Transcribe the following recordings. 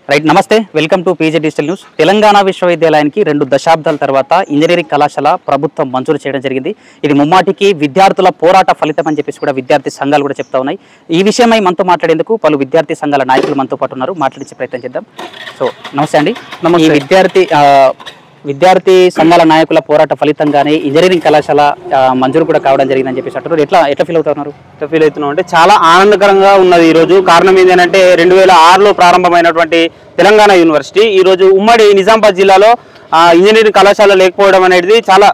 Right నమస్తే welcome to PJ digital news. Telangana విశ్వవిద్యాలయానికి 2 దశాబ్దాల తర్వాత ఇంజనీరింగ్ కళాశాల ప్రభుత్వం మంజూరు చేయడం జరిగింది. ఇది ముమ్మాటికి విద్యార్థుల పోరాట ఫలితం అని చెప్పేసి కూడా విద్యార్థి సంఘాలు కూడా చెప్తా ఉన్నాయి. ఈ విషయమై మనతో మాట్లాడేందుకు పలు విద్యార్థి సంఘాల నాయకులు మనతో పాటు ఉన్నారు. మాట్లాడించే ప్రయత్నం చేద్దాం. సో నమస్తే అండి. ఈ విద్యార్థి సంఘాల నాయకుల పోరాట ఫలితంగానే ఇంజనీరింగ్ కళాశాల మంజూరు కూడా కావడం జరిగిందని చెప్పేసి అంటారు. ఎట్లా ఫీల్ అవుతున్నారు? ఎట్లా ఫీల్ అవుతున్నాం అంటే చాలా ఆనందకరంగా ఉన్నది. ఈరోజు కారణం ఏంటంటే 2006లో ప్రారంభమైనటువంటి తెలంగాణ యూనివర్సిటీ ఈరోజు ఉమ్మడి నిజామాబాద్ జిల్లాలో ఇంజనీరింగ్ కళాశాల లేకపోవడం అనేది చాలా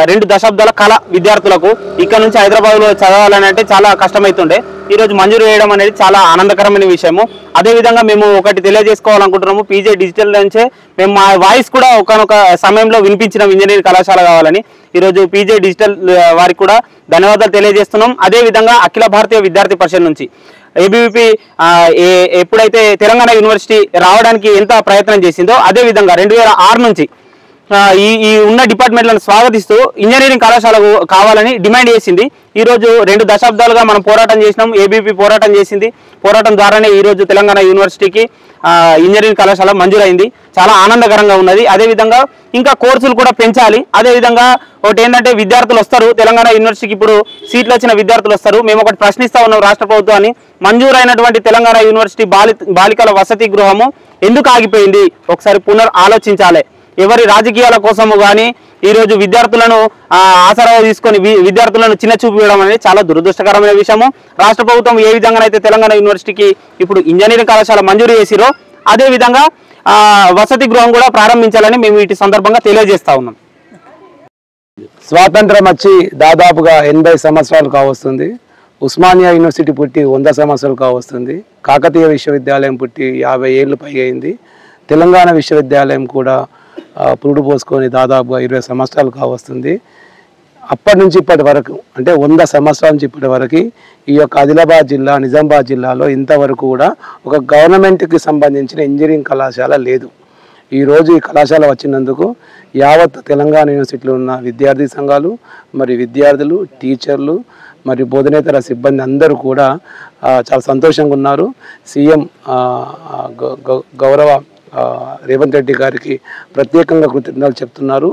2 దశాబ్దాల కళ. విద్యార్థులకు ఇక్కడ నుంచి హైదరాబాద్లో చదవాలని అంటే చాలా కష్టమవుతుండే. ఈరోజు మంజూరు చేయడం అనేది చాలా ఆనందకరమైన విషయము. అదేవిధంగా మేము ఒకటి తెలియజేసుకోవాలనుకుంటున్నాము. పీజే డిజిటల్ నుంచే మేము మా వాయిస్ కూడా ఒకనొక సమయంలో వినిపించిన ఇంజనీరింగ్ కళాశాల కావాలని ఈరోజు పీజే డిజిటల్ వారికి కూడా ధన్యవాదాలు తెలియజేస్తున్నాం. అదేవిధంగా అఖిల భారతీయ విద్యార్థి పరిషత్ నుంచి ఏబీవీపీ ఎప్పుడైతే తెలంగాణ యూనివర్సిటీ రావడానికి ఎంత ప్రయత్నం చేసిందో అదేవిధంగా 2006 నుంచి ఈ ఉన్న డిపార్ట్మెంట్లను స్వాగతిస్తూ ఇంజనీరింగ్ కళాశాలకు కావాలని డిమాండ్ చేసింది. ఈరోజు 2 దశాబ్దాలుగా మనం పోరాటం చేసినాం. ఏబీవీపీ పోరాటం చేసింది. పోరాటం ద్వారానే ఈరోజు తెలంగాణ యూనివర్సిటీకి ఇంజనీరింగ్ కళాశాల మంజూరైంది. చాలా ఆనందకరంగా ఉన్నది. అదేవిధంగా ఇంకా కోర్సులు కూడా పెంచాలి. అదేవిధంగా ఒకటి ఏంటంటే విద్యార్థులు వస్తారు తెలంగాణ యూనివర్సిటీకి, ఇప్పుడు సీట్లు వచ్చిన విద్యార్థులు వస్తారు. మేము ఒకటి ప్రశ్నిస్తా ఉన్నాం రాష్ట్ర ప్రభుత్వాన్ని, మంజూరైనటువంటి తెలంగాణ యూనివర్సిటీ బాలికల వసతి గృహము ఎందుకు ఆగిపోయింది? ఒకసారి ఆలోచించాలి. ఎవరి రాజకీయాల కోసము కానీ ఈరోజు విద్యార్థులను ఆసరా తీసుకొని విద్యార్థులను చిన్న చూపించడం అనేది చాలా దురదృష్టకరమైన విషయము. రాష్ట్ర ప్రభుత్వం ఏ విధంగానైతే తెలంగాణ యూనివర్సిటీకి ఇప్పుడు ఇంజనీరింగ్ కళాశాల మంజూరు చేసిరో అదేవిధంగా వసతి గృహం కూడా ప్రారంభించాలని మేము వీటి సందర్భంగా తెలియజేస్తా ఉన్నాం. స్వాతంత్రం వచ్చి దాదాపుగా 80 సంవత్సరాలు కావస్తుంది. ఉస్మానియా యూనివర్సిటీ పుట్టి 100 సంవత్సరాలు కావస్తుంది. కాకతీయ విశ్వవిద్యాలయం పుట్టి 50 ఏళ్ళు పైగైంది. తెలంగాణ విశ్వవిద్యాలయం కూడా పురుడు పోసుకొని దాదాపుగా 20 సంవత్సరాలు కావస్తుంది. అప్పటి నుంచి ఇప్పటి వరకు అంటే 100 సంవత్సరాల నుంచి ఇప్పటి వరకు ఈ యొక్క ఆదిలాబాద్ జిల్లా, నిజామాబాద్ జిల్లాలో ఇంతవరకు కూడా ఒక గవర్నమెంట్కి సంబంధించిన ఇంజనీరింగ్ కళాశాల లేదు. ఈరోజు ఈ కళాశాల వచ్చినందుకు యావత్ తెలంగాణ యూనివర్సిటీలో ఉన్న విద్యార్థి సంఘాలు, మరి విద్యార్థులు, టీచర్లు, మరి బోధనేతర సిబ్బంది అందరూ కూడా చాలా సంతోషంగా ఉన్నారు. సీఎం గౌరవ రేవంత్ రెడ్డి గారికి ప్రత్యేకంగా కృతజ్ఞతలు చెప్తున్నారు.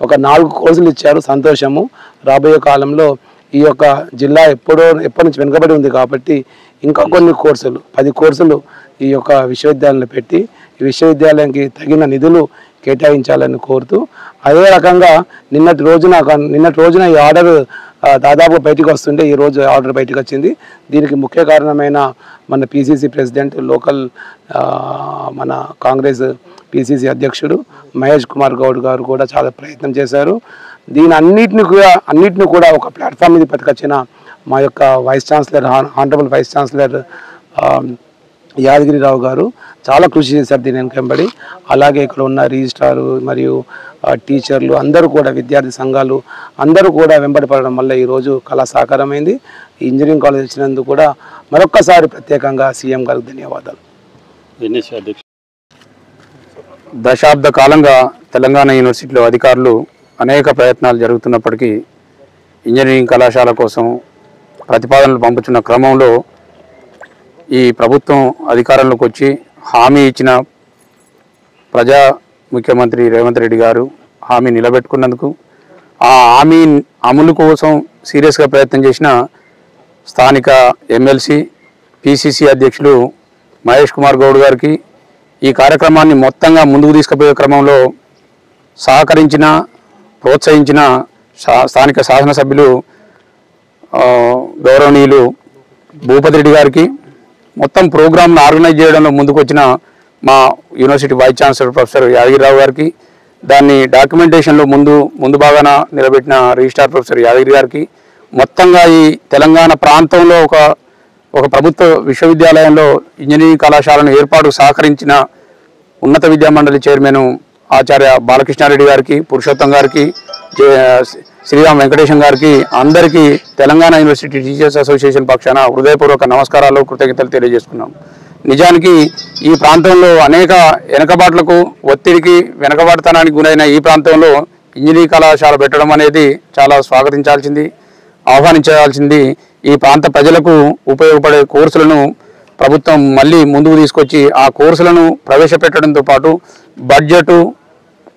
ఒక 4 కోర్సులు ఇచ్చారు, సంతోషము. రాబోయే కాలంలో ఈ యొక్క జిల్లా ఎప్పటి నుంచి వెనుకబడి ఉంది కాబట్టి ఇంకా కొన్ని కోర్సులు 10 కోర్సులు ఈ యొక్క విశ్వవిద్యాలయంలో పెట్టి ఈ విశ్వవిద్యాలయానికి తగిన నిధులు కేటాయించాలని కోరుతూ, అదే రకంగా నిన్నటి రోజున ఈ ఆర్డర్ దాదాపు బయటకు వస్తుంటే ఈరోజు ఆర్డర్ బయటకు వచ్చింది. దీనికి ముఖ్య కారణమైన మన పిసిసి ప్రెసిడెంట్, లోకల్ మన కాంగ్రెస్ పిసిసి అధ్యక్షుడు మహేష్ కుమార్ గౌడ్ గారు కూడా చాలా ప్రయత్నం చేశారు. అన్నిటిని కూడా ఒక ప్లాట్ఫామ్ మీద పట్టుకొచ్చిన మా యొక్క vice chancellor, honourable vice chancellor Yadagirirao గారు చాలా కృషి చేశారు దీని వెనుకంబడి. అలాగే ఇక్కడ ఉన్న రిజిస్ట్రారు మరియు టీచర్లు అందరూ కూడా, విద్యార్థి సంఘాలు అందరూ కూడా వెంబడిపడడం వల్ల ఈరోజు కళా సాకారమైంది. ఇంజనీరింగ్ కాలేజ్ వచ్చినందుకు కూడా మరొక్కసారి ప్రత్యేకంగా సీఎం గారికి ధన్యవాదాలు. దశాబ్ద కాలంగా తెలంగాణ యూనివర్సిటీలో అధికారులు అనేక ప్రయత్నాలు జరుగుతున్నప్పటికీ ఇంజనీరింగ్ కళాశాల కోసం ప్రతిపాదనలు పంపుతున్న క్రమంలో ఈ ప్రభుత్వం అధికారంలోకి వచ్చి హామీ ఇచ్చిన ముఖ్యమంత్రి రేవంత్ రెడ్డి గారు హామీ నిలబెట్టుకున్నందుకు, ఆ హామీ అమలు కోసం సీరియస్గా ప్రయత్నం చేసిన స్థానిక ఎమ్మెల్సీ పిసిసి అధ్యక్షులు మహేష్ కుమార్ గౌడ్ గారికి, ఈ కార్యక్రమాన్ని మొత్తంగా ముందుకు తీసుకుపోయే క్రమంలో సహకరించిన, ప్రోత్సహించిన స్థానిక శాసనసభ్యులు గౌరవనీయులు భూపతి రెడ్డి గారికి, మొత్తం ప్రోగ్రామ్ను ఆర్గనైజ్ చేయడంలో ముందుకు వచ్చిన మా university vice chancellor professor Yadagirirao గారికి, దాన్ని డాక్యుమెంటేషన్లో ముందు భాగాన నిలబెట్టిన రిజిస్ట్రార్ ప్రొఫెసర్ యాదగిరి గారికి, మొత్తంగా ఈ తెలంగాణ ప్రాంతంలో ఒక ప్రభుత్వ విశ్వవిద్యాలయంలో ఇంజనీరింగ్ కళాశాలను ఏర్పాటుకు సహకరించిన ఉన్నత విద్యామండలి చైర్మన్ ఆచార్య బాలకృష్ణారెడ్డి గారికి, పురుషోత్తం గారికి, శ్రీరామ్ వెంకటేశం గారికి, అందరికీ తెలంగాణ యూనివర్సిటీ టీచర్స్ అసోసియేషన్ పక్షాన హృదయపూర్వక నమస్కారాలు, కృతజ్ఞతలు తెలియజేసుకున్నాం. నిజానికి ఈ ప్రాంతంలో అనేక వెనకబాట్లకు, ఒత్తిడికి, వెనకబాటుతనానికి గురైన ఈ ప్రాంతంలో ఇంజనీరింగ్ కళాశాల పెట్టడం అనేది చాలా ఆహ్వానించాల్సింది. ఈ ప్రాంత ప్రజలకు ఉపయోగపడే కోర్సులను ప్రభుత్వం మళ్ళీ ముందుకు తీసుకొచ్చి ఆ కోర్సులను ప్రవేశపెట్టడంతో పాటు బడ్జెట్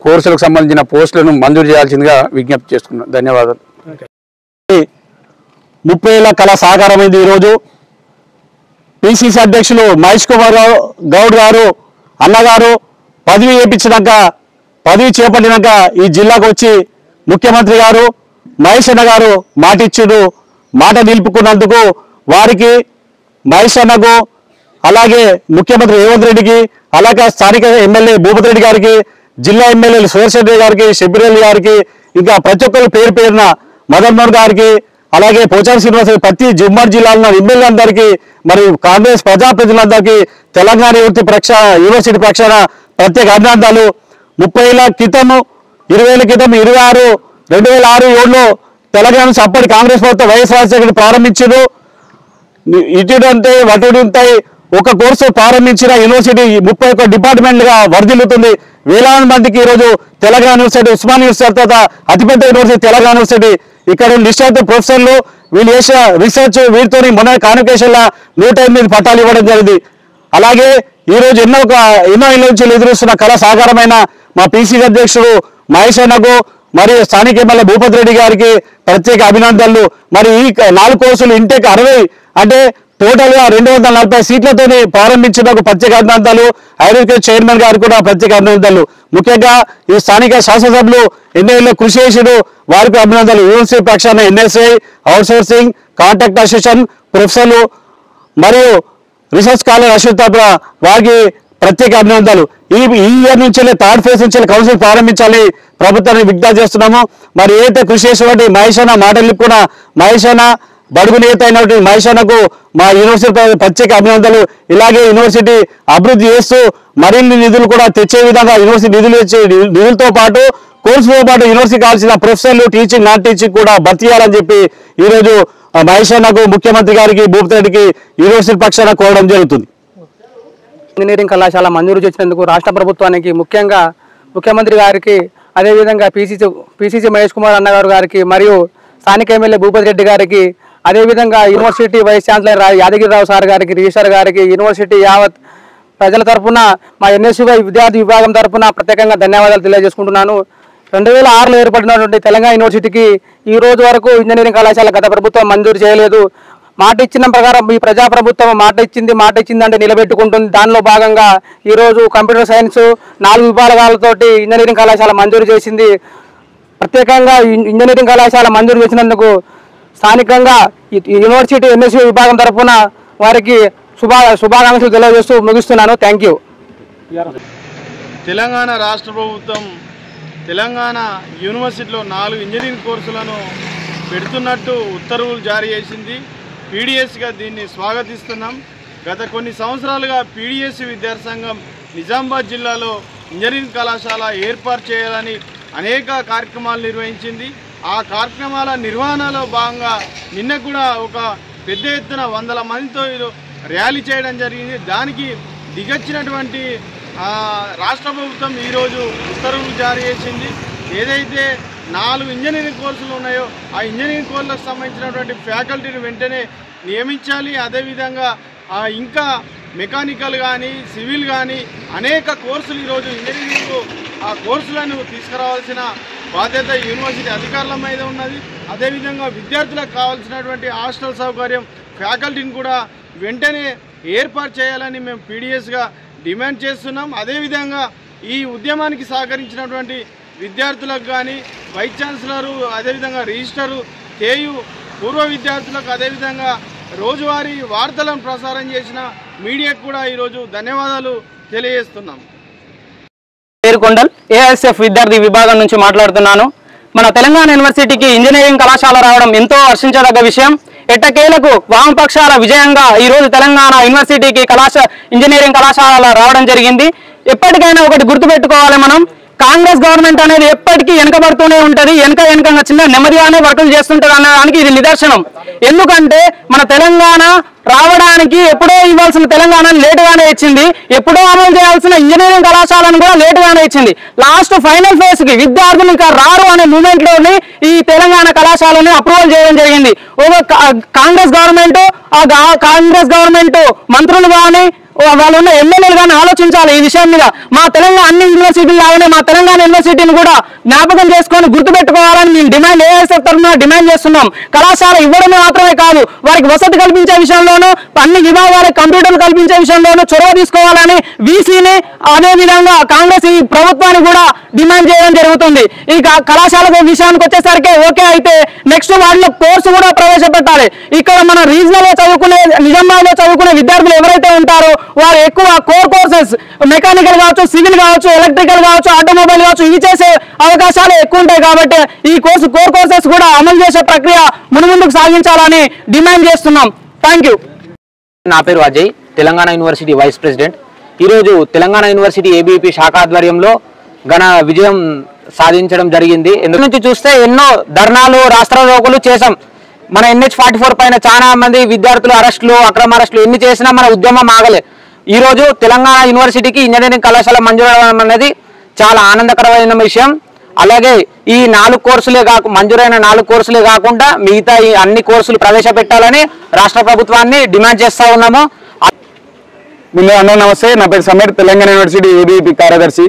కోర్సులకు సంబంధించిన పోస్టులను మంజూరు చేయాల్సిందిగా విజ్ఞప్తి చేస్తున్నాను. ధన్యవాదాలు. 30 ఏళ్ల కళ సాకారమైంది. ఈరోజు పిసిసి అధ్యక్షులు మహేష్ కుమార్ గౌడ్ గారు అన్నగారు పదవి చేపట్టినాక ఈ జిల్లాకు వచ్చి ముఖ్యమంత్రి గారు మహేష్ అన్న గారు మాట నిలుపుకున్నందుకు వారికి మహేష్ అన్నకు అలాగే ముఖ్యమంత్రి రేవంత్ రెడ్డికి అలాగే స్థానిక ఎమ్మెల్యే భూపతి రెడ్డి గారికి జిల్లా ఎమ్మెల్యేలు సురేష్ గారికి షబ్బీర్ గారికి ఇంకా ప్రతి ఒక్కరు పేరున మదన్ మోహన్ గారికి అలాగే పోచారం శ్రీనివాస ప్రతి ఉమ్మడి జిల్లాలో ఎమ్మెల్యేలందరికీ మరి కాంగ్రెస్ ప్రజాప్రతినిధులందరికీ తెలంగాణ యూనివర్సిటీ పక్షాన ప్రత్యేక అభినందనలు. 30 ఏళ్ల క్రితం 20 ఏళ్ల క్రితం 26 2006 7లో తెలంగాణ అప్పటి కాంగ్రెస్ ప్రభుత్వం వైఎస్ రాజశేఖర్ ప్రారంభించారు. ఇటువంటి వటుడు ఉంటాయి. ఒక కోర్సు ప్రారంభించిన యూనివర్సిటీ 31 డిపార్ట్మెంట్లుగా వర్ధిల్లుతుంది. వేలాది మందికి ఈరోజు తెలంగాణ యూనివర్సిటీ ఉస్మానియా యూనివర్సిటీ తర్వాత అతిపెద్ద యూనివర్సిటీ తెలంగాణ యూనివర్సిటీ. ఇక్కడ నిష్ణాత ప్రొఫెసర్లు వీళ్ళు చేసిన రీసెర్చ్ వీటితో మొన్న కాన్వకేషన్ల 108 పట్టాలు ఇవ్వడం జరిగింది. అలాగే ఈరోజు ఎన్నో ఏళ్ళ నుంచి ఎదురుస్తున్న కళ సాకారమైన మా పిసిసి అధ్యక్షుడు మహేష్ అన్నకు మరియు స్థానిక ఎమ్మెల్యే భూపతి రెడ్డి గారికి ప్రత్యేక అభినందనలు. మరి ఈ 4 కోర్సులు ఇంటెక్ 60 అంటే టోటల్గా 240 సీట్లతోని ప్రారంభించినందుకు ప్రత్యేక అభినందనలు. ఐరోపీ చైర్మన్ గారు కూడా ప్రత్యేక అభినందనలు. ముఖ్యంగా ఈ స్థానిక శాసనసభ్యులు ఎన్నికల్లో కృషి చేసిరు, వారికి అభినందనలు. యూనివర్సిటీ పక్షాన ఎన్ఎస్ఐ అవుట్సోర్సింగ్ కాంట్రాక్ట్ అసోసియేషన్ ప్రొఫెసర్లు మరియు రీసెర్చ్ స్కాలర్ అసోసియేషన్ తరపున వారికి ప్రత్యేక అభినందనలు. ఈ ఇయర్ నుంచి 3rd ఫేజ్ నుంచి కౌన్సిల్ ప్రారంభించాలి ప్రభుత్వాన్ని విజ్ఞప్తి చేస్తున్నాము. మరి ఏదైతే కృషి చేసినటువంటి మహేష్ అన్న మాటలు కూడా మహేష్ అన్న బడుగు నేత అయినటువంటి మహేష్ అన్నకు మా యూనివర్సిటీ ప్రత్యేక అభినందనలు. ఇలాగే యూనివర్సిటీ అభివృద్ధి చేస్తూ మరిన్ని నిధులు కూడా తెచ్చే విధంగా యూనివర్సిటీ నిధులతో పాటు కోర్సుతో పాటు యూనివర్సిటీ కావాల్సిన ప్రొఫెసర్లు టీచింగ్ నాన్ టీచింగ్ కూడా భర్తీ చేయాలని చెప్పి ఈరోజు మహేష్ అన్నకు ముఖ్యమంత్రి గారికి భూపతి రెడ్డికి యూనివర్సిటీ పక్షాన కోరడం జరుగుతుంది. ఇంజనీరింగ్ కళాశాల మంజూరు చేసినందుకు రాష్ట్ర ప్రభుత్వానికి ముఖ్యంగా ముఖ్యమంత్రి గారికి అదేవిధంగా పిసిసి మహేష్ కుమార్ అన్నగారు గారికి మరియు స్థానిక ఎమ్మెల్యే భూపతి రెడ్డి గారికి అదేవిధంగా university vice chancellor Yadagirirao sir గారికి రిజిస్టర్ గారికి యూనివర్సిటీ యావత్ ప్రజల తరఫున మా ఎన్ఎస్యుఐ విద్యార్థి విభాగం తరఫున ప్రత్యేకంగా ధన్యవాదాలు తెలియజేసుకుంటున్నాను. 2006లో ఏర్పడినటువంటి తెలంగాణ యూనివర్సిటీకి ఈ రోజు వరకు ఇంజనీరింగ్ కళాశాల గత ప్రభుత్వం మంజూరు చేయలేదు. మాట ఇచ్చిన ప్రకారం ఈ ప్రజాప్రభుత్వం మాట ఇచ్చిందంటే నిలబెట్టుకుంటుంది. దానిలో భాగంగా ఈరోజు కంప్యూటర్ సైన్స్ 4 విభాగాలతోటి ఇంజనీరింగ్ కళాశాల మంజూరు చేసింది. ప్రత్యేకంగా ఇంజనీరింగ్ కళాశాల మంజూరు చేసినందుకు స్థానికంగా యూనివర్సిటీ ఎన్ఎస్యూ విభాగం తరఫున వారికి శుభాకాంక్షలు తెలియజేస్తూ ముగిస్తున్నాను. Thank you. తెలంగాణ రాష్ట్ర ప్రభుత్వం తెలంగాణ యూనివర్సిటీలో 4 ఇంజనీరింగ్ కోర్సులను పెడుతున్నట్టు ఉత్తర్వులు జారీ చేసింది. పీడిఎస్గా దీన్ని స్వాగతిస్తున్నాం. గత కొన్ని సంవత్సరాలుగా పీడిఎస్ విద్యార్థి సంఘం నిజామాబాద్ జిల్లాలో ఇంజనీరింగ్ కళాశాల ఏర్పాటు చేయాలని అనేక కార్యక్రమాలు నిర్వహించింది. ఆ కార్యక్రమాల నిర్వహణలో భాగంగా నిన్న కూడా ఒక పెద్ద ఎత్తున 100 మందితో ర్యాలీ చేయడం జరిగింది. దానికి దిగొచ్చినటువంటి రాష్ట్ర ప్రభుత్వం ఈరోజు ఉత్తర్వులు జారీ చేసింది. ఏదైతే 4 ఇంజనీరింగ్ కోర్సులు ఉన్నాయో ఆ ఇంజనీరింగ్ కోర్సులకు సంబంధించినటువంటి ఫ్యాకల్టీని వెంటనే నియమించాలి. అదేవిధంగా ఇంకా మెకానికల్ కానీ సివిల్ కానీ అనేక కోర్సులు ఈరోజు ఇంజనీరింగ్ ఆ కోర్సులను తీసుకురావాల్సిన బాధ్యత యూనివర్సిటీ అధికారుల మీద ఉన్నది. అదేవిధంగా విద్యార్థులకు కావాల్సినటువంటి హాస్టల్ సౌకర్యం ఫ్యాకల్టీని కూడా వెంటనే ఏర్పాటు చేయాలని మేము పీడిఎస్గా డిమాండ్ చేస్తున్నాం. అదేవిధంగా ఈ ఉద్యమానికి సహకరించినటువంటి విద్యార్థులకు కానీ వైస్ ఛాన్సలరు అదేవిధంగా రిజిస్టరు కేయు పూర్వ విద్యార్థులకు అదేవిధంగా రోజువారీ వార్తలను ప్రసారం చేసిన మీడియాకు కూడా ఈరోజు ధన్యవాదాలు తెలియజేస్తున్నాం. పేరుకొండల్ ఏఎస్ఎఫ్ విద్యార్థి విభాగం నుంచి మాట్లాడుతున్నాను. మన తెలంగాణ యూనివర్సిటీకి ఇంజనీరింగ్ కళాశాల రావడం ఎంతో హర్షించదగ్గ విషయం. ఎట్టకేలకు వామపక్షాల విజయంగా ఈరోజు తెలంగాణ యూనివర్సిటీకి ఇంజనీరింగ్ కళాశాల రావడం జరిగింది. ఎప్పటికైనా ఒకటి గుర్తుపెట్టుకోవాలి, మనం కాంగ్రెస్ గవర్నమెంట్ అనేది ఎప్పటికీ వెనకబడుతూనే ఉంటది, వెనక చిన్న నెమ్మదిగానే వర్కులు చేస్తుంటది అనడానికి ఇది నిదర్శనం. ఎందుకంటే మన తెలంగాణ రావడానికి ఎప్పుడో ఇవ్వాల్సిన తెలంగాణను లేటుగానే ఇచ్చింది, ఎప్పుడో అమలు చేయాల్సిన ఇంజనీరింగ్ కళాశాలను కూడా లేటుగానే ఇచ్చింది. లాస్ట్ ఫైనల్ ఫేజ్ కి విద్యార్థులు ఇంకా రారు అనే మూమెంట్ లోని ఈ తెలంగాణ కళాశాలని అప్రూవల్ చేయడం జరిగింది. కాంగ్రెస్ గవర్నమెంట్ మంత్రులు కానీ వాళ్ళు ఉన్న ఎమ్మెల్యేలు కానీ ఆలోచించాలి ఈ విషయం మీద. మా తెలంగాణ అన్ని యూనివర్సిటీలు లాగానే మా తెలంగాణ యూనివర్సిటీని కూడా జ్ఞాపకం చేసుకొని గుర్తుపెట్టుకోవాలని మేము ఏఐఎస్ఎఫ్ తరఫున డిమాండ్ చేస్తున్నాం. కళాశాల ఇవ్వడమే మాత్రమే కాదు, వారికి వసతి కల్పించే విషయంలోనూ అన్ని విభాగాలకు కంప్యూటర్లు కల్పించే విషయంలోనూ చొరవ తీసుకోవాలని వీసీని అదే విధంగా కాంగ్రెస్ ఈ ప్రభుత్వాన్ని కూడా డిమాండ్ చేయడం జరుగుతుంది. ఈ కళాశాల విషయానికి వచ్చేసరికి ఓకే అయితే నెక్స్ట్ వాళ్ళ కోర్సు కూడా ప్రవేశపెట్టాలి. ఇక్కడ మన రీజనల్ లో చదువుకునే నిజామాబాద్ లో చదువుకునే విద్యార్థులు ఎవరైతే ఉంటారో వారు ఎక్కువ కోర్ కోర్సెస్ మెకానికల్ కావచ్చు, సివిల్ కావచ్చు, ఎలక్ట్రికల్ కావచ్చు, ఆటోమొబైల్ కావచ్చు ఇవి చేసే అవకాశాలు ఎక్కువ ఉంటాయి. కాబట్టి ఈ కోర్ కోర్సెస్ కూడా అమలు చేసే ప్రక్రియ ముందుకు సాగించాలని డిమాండ్ చేస్తున్నాం. Thank you. నా పేరు Ajay, Telangana university vice president. ఈరోజు తెలంగాణ యూనివర్సిటీ ఏబీవీపీ శాఖ ఆధ్వర్యంలో ఘన విజయం సాధించడం జరిగింది. ఎందుకు చూస్తే ఎన్నో ధర్నాలు రాస్తారోకోలు చేశాం. మన NH-44 పైన చాలా మంది విద్యార్థులు అరెస్టులు, అక్రమ అరెస్టులు ఎన్ని చేసినా మన ఉద్యమం ఆగలే. ఈ రోజు తెలంగాణ యూనివర్సిటీకి ఇంజనీరింగ్ కళాశాల మంజూరవడం అనేది చాలా ఆనందకరమైన విషయం. అలాగే ఈ 4 కోర్సులే మంజూరైన 4 కోర్సులే కాకుండా మిగతా ఈ అన్ని కోర్సులు ప్రవేశపెట్టాలని రాష్ట్ర ప్రభుత్వాన్ని డిమాండ్ చేస్తా ఉన్నాము. ముందు అన్న నమస్తే, నా పేరు సమీర్, తెలంగాణ యూనివర్సిటీ ఏబీవీపీ కార్యదర్శి.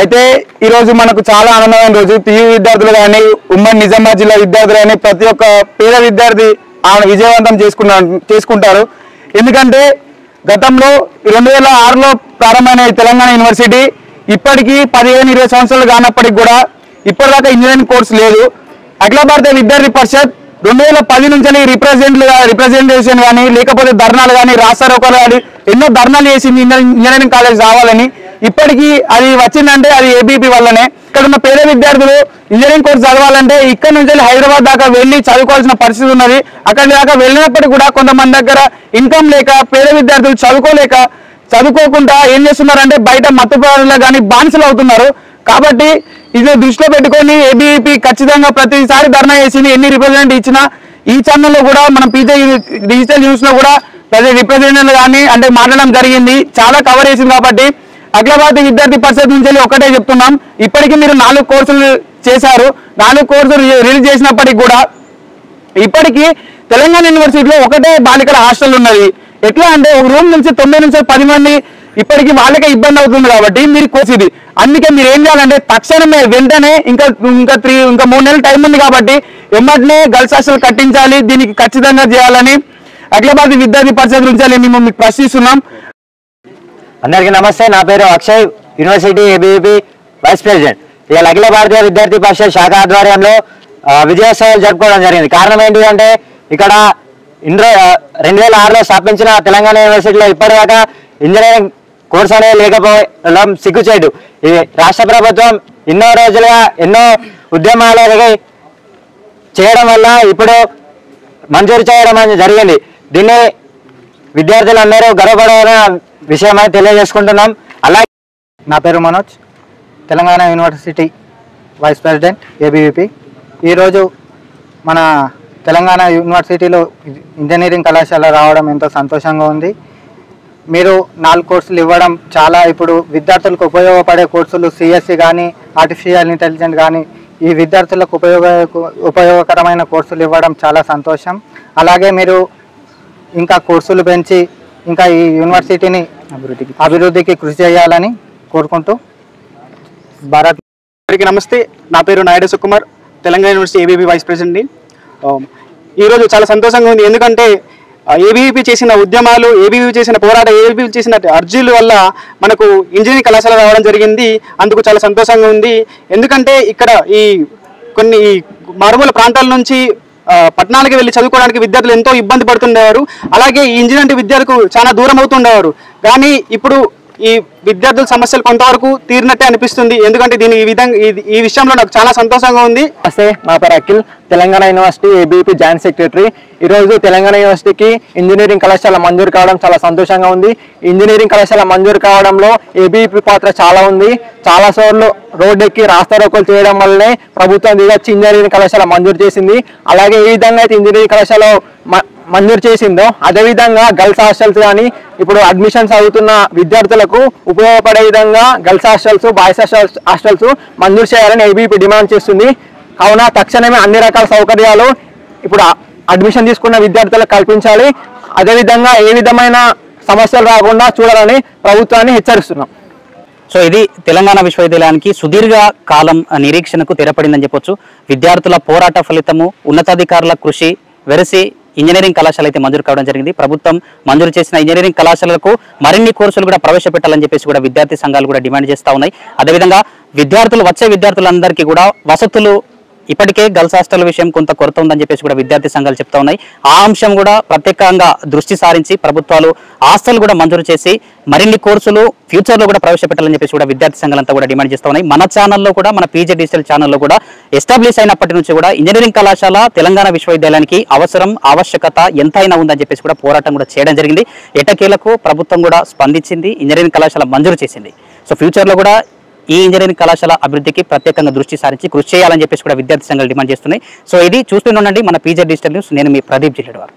అయితే ఈరోజు మనకు చాలా ఆనందమైన రోజు. PU విద్యార్థులు కానీ, ఉమ్మడి నిజామాబాద్ జిల్లా విద్యార్థులు కానీ ప్రతి ఒక్క పేద విద్యార్థి ఆమె విజయవంతం చేసుకుంటారు. ఎందుకంటే గతంలో 2006లో ప్రారంభమైన తెలంగాణ యూనివర్సిటీ ఇప్పటికీ 15-20 సంవత్సరాలు కానప్పటికి కూడా ఇప్పటిదాకా ఇంజనీరింగ్ కోర్సు లేదు. అఖిల భారత విద్యార్థి పరిషత్ 2010 నుంచి రిప్రజెంటేషన్ కానీ, లేకపోతే ధర్నాలు కానీ, రాస్తారోకోలు కానీ ఎన్నో ధర్నాలు చేసింది ఇంజనీరింగ్ కాలేజ్ రావాలని. ఇప్పటికీ అది వచ్చిందంటే అది ఏబీవీపీ వల్లనే. ఇక్కడ ఉన్న పేద విద్యార్థులు ఇంజనీరింగ్ కోర్సు చదవాలంటే ఇక్కడ నుంచి హైదరాబాద్ దాకా వెళ్ళి చదువుకోవాల్సిన పరిస్థితి ఉన్నది. అక్కడి దాకా వెళ్ళినప్పటికీ కూడా కొంతమంది దగ్గర ఇన్కమ్ లేక పేద విద్యార్థులు చదువుకోకుండా ఏం చేస్తున్నారంటే బయట మత్తుపారులు కానీ బానిసలు అవుతున్నారు. కాబట్టి ఇది దృష్టిలో పెట్టుకొని ఏబీవీపీ ఖచ్చితంగా ప్రతిసారి ధర్నా చేసింది. ఎన్ని రిప్రజెంట్ ఇచ్చినా ఈ ఛానల్లో కూడా మనం పీజే డిజిటల్ న్యూస్ లో కూడా ప్రతి రిప్రజెంటేటివ్ కానీ అంటే మాట్లాడడం జరిగింది, చాలా కవర్ చేసింది. కాబట్టి అఖిల భారత విద్యార్థి పరిషత్ నుంచి ఒకటే చెప్తున్నాం, ఇప్పటికీ మీరు 4 కోర్సులు చేశారు. 4 కోర్సులు రిలీజ్ చేసినప్పటికీ కూడా ఇప్పటికీ తెలంగాణ యూనివర్సిటీలో ఒకటే బాలికల హాస్టల్ ఉన్నది. ఎట్లా అంటే ఒక రూమ్ నుంచి 9 నుంచి 10 మంది ఇప్పటికీ వాళ్ళకే ఇబ్బంది అవుతుంది. కాబట్టి మీరు కోర్సు ఇది. అందుకే మీరు ఏం చేయాలంటే తక్షణమే వెంటనే ఇంకా 3 నెలల టైం ఉంది కాబట్టి వెంటనే గర్ల్స్ హాస్టల్ కట్టించాలి. దీనికి ఖచ్చితంగా చేయాలని అఖిల భారత విద్యార్థి పరిషత్ నుంచి మేము మీకు ప్రశ్నిస్తున్నాం. అందరికీ నమస్తే, నా పేరు Akshay, university ABVP vice president. ఇవాళ అఖిల భారతీయ విద్యార్థి పరిషత్ శాఖ ఆధ్వర్యంలో విజయోత్సవాలు జరుపుకోవడం జరిగింది. కారణం ఏంటి అంటే ఇక్కడ 2006లో స్థాపించిన తెలంగాణ యూనివర్సిటీలో ఇప్పటిదాకా ఇంజనీరింగ్ కోర్స్ అనేది లేకపోవడం సిగ్గుచేటు. ఈ రాష్ట్ర ప్రభుత్వం ఎన్నో రోజులుగా ఎన్నో ఉద్యమాలు చేయడం వల్ల ఇప్పుడు మంజూరు చేయడం జరిగింది. దీన్ని విద్యార్థులందరూ గర్వపడే విషయమై తెలియజేసుకుంటున్నాం. అలాగే నా పేరు Manoj, Telangana university vice president ABVP. ఈరోజు మన తెలంగాణ యూనివర్సిటీలో ఇంజనీరింగ్ కళాశాల రావడం ఎంతో సంతోషంగా ఉంది. మీరు 4 కోర్సులు ఇవ్వడం చాలా ఇప్పుడు విద్యార్థులకు ఉపయోగపడే కోర్సులు సిఎస్సి కానీ, ఆర్టిఫిషియల్ ఇంటెలిజెన్స్ కానీ ఈ విద్యార్థులకు ఉపయోగకరమైన కోర్సులు ఇవ్వడం చాలా సంతోషం. అలాగే మీరు ఇంకా కోర్సులు పెంచి ఇంకా ఈ యూనివర్సిటీని అభివృద్ధికి కృషి చేయాలని కోరుకుంటూ భారత్. అందరికీ నమస్తే, నా పేరు Naidu Sukumar, Telangana university ABVP vice ప్రెసిడెంట్ని. ఈరోజు చాలా సంతోషంగా ఉంది. ఎందుకంటే ఏబీవీపీ చేసిన ఉద్యమాలు, ఏబీవీపీ చేసిన పోరాటం, ఏబీవీ చేసిన అర్జీల వల్ల మనకు ఇంజనీరింగ్ కళాశాల రావడం జరిగింది. అందుకు చాలా సంతోషంగా ఉంది. ఎందుకంటే ఇక్కడ కొన్ని మారుమూల ప్రాంతాల నుంచి పట్టణాలకు వెళ్ళి చదువుకోవడానికి విద్యార్థులు ఎంతో ఇబ్బంది పడుతుండేవారు. అలాగే ఈ ఇంజనీరింగ్ విద్యార్థులకు చాలా దూరం అవుతుండేవారు. కానీ ఇప్పుడు ఈ విద్యార్థుల సమస్యలు కొంతవరకు తీరినట్టే అనిపిస్తుంది. ఎందుకంటే ఈ విషయంలో నాకు చాలా సంతోషంగా ఉంది. నా పేరు Akhil, Telangana university ABVP joint secretary. ఈరోజు తెలంగాణ యూనివర్సిటీకి ఇంజనీరింగ్ కళాశాల మంజూరు కావడం చాలా సంతోషంగా ఉంది. ఇంజనీరింగ్ కళాశాల మంజూరు కావడంలో ఏబీవీపీ పాత్ర చాలా ఉంది. చాలా సార్లు రోడ్డెక్కి రాస్తారోకోలు చేయడం వల్లనే ప్రభుత్వం దిగొచ్చి ఇంజనీరింగ్ కళాశాల మంజూరు చేసింది. అలాగే ఏ విధంగా అయితే ఇంజనీరింగ్ కళాశాల మంజూరు చేసిందో అదేవిధంగా గర్ల్స్ హాస్టల్స్ కానీ ఇప్పుడు అడ్మిషన్స్ అవుతున్న విద్యార్థులకు ఉపయోగపడే విధంగా గర్ల్స్ హాస్టల్స్, బాయ్స్ హాస్టల్స్ మంజూరు చేయాలని ఏబీవీపీ డిమాండ్ చేస్తుంది. కావున తక్షణమే అన్ని రకాల సౌకర్యాలు ఇప్పుడు అడ్మిషన్ తీసుకున్న విద్యార్థులకు కల్పించాలి. అదేవిధంగా ఏ విధమైన సమస్యలు రాకుండా చూడాలని ప్రభుత్వాన్ని హెచ్చరిస్తున్నాం. సో ఇది తెలంగాణ విశ్వవిద్యాలయానికి సుదీర్ఘ కాలం నిరీక్షణకు తెరపడిందని చెప్పొచ్చు. విద్యార్థుల పోరాట ఫలితము, ఉన్నతాధికారుల కృషి వెరసి ఇంజనీరింగ్ కళాశాల అయితే మంజూరు కావడం జరిగింది. ప్రభుత్వం మంజూరు చేసిన ఇంజనీరింగ్ కళాశాలకు మరిన్ని కోర్సులు కూడా ప్రవేశపెట్టాలని చెప్పేసి కూడా విద్యార్థి సంఘాలు కూడా డిమాండ్ చేస్తూ ఉన్నాయి. అదేవిధంగా వచ్చే విద్యార్థులందరికీ కూడా వసతులు, ఇప్పటికే గర్ల్స్ హాస్టల్ విషయం కొంత కొరత ఉందని చెప్పేసి కూడా విద్యార్థి సంఘాలు చెప్తా ఉన్నాయి. ఆ అంశం కూడా ప్రత్యేకంగా దృష్టి సారించి ప్రభుత్వాలు హాస్టల్ కూడా మంజూరు చేసి మరిన్ని కోర్సులు ఫ్యూచర్లో కూడా ప్రవేశపెట్టాలని చెప్పేసి కూడా విద్యార్థి సంఘాలంతా కూడా డిమాండ్ చేస్తూ ఉన్నాయి. మన ఛానల్లో కూడా, మన పీజే డిజిటల్ ఛానల్లో కూడా ఎస్టాబ్లిష్ అయినప్పటి నుంచి కూడా ఇంజనీరింగ్ కళాశాల తెలంగాణ విశ్వవిద్యాలయానికి ఆవశ్యకత ఎంతైనా ఉందని చెప్పేసి కూడా పోరాటం కూడా చేయడం జరిగింది. ఎటకేలకు ప్రభుత్వం కూడా స్పందించింది, ఇంజనీరింగ్ కళాశాల మంజూరు చేసింది. సో ఫ్యూచర్లో కూడా ఈ ఇంజనీరింగ్ కళాశాల అభివృద్ధికి ప్రత్యేకంగా దృష్టి సారించి కృషి చేయాలని చెప్పేసి కూడా విద్యార్థి సంఘాలు డిమాండ్ చేస్తున్నాయి. సో ఇది చూస్తూనే ఉండండి మన పీజే డిజిటల్ న్యూస్. నేను మీ ప్రదీప్ జిల్లెడ్వార్.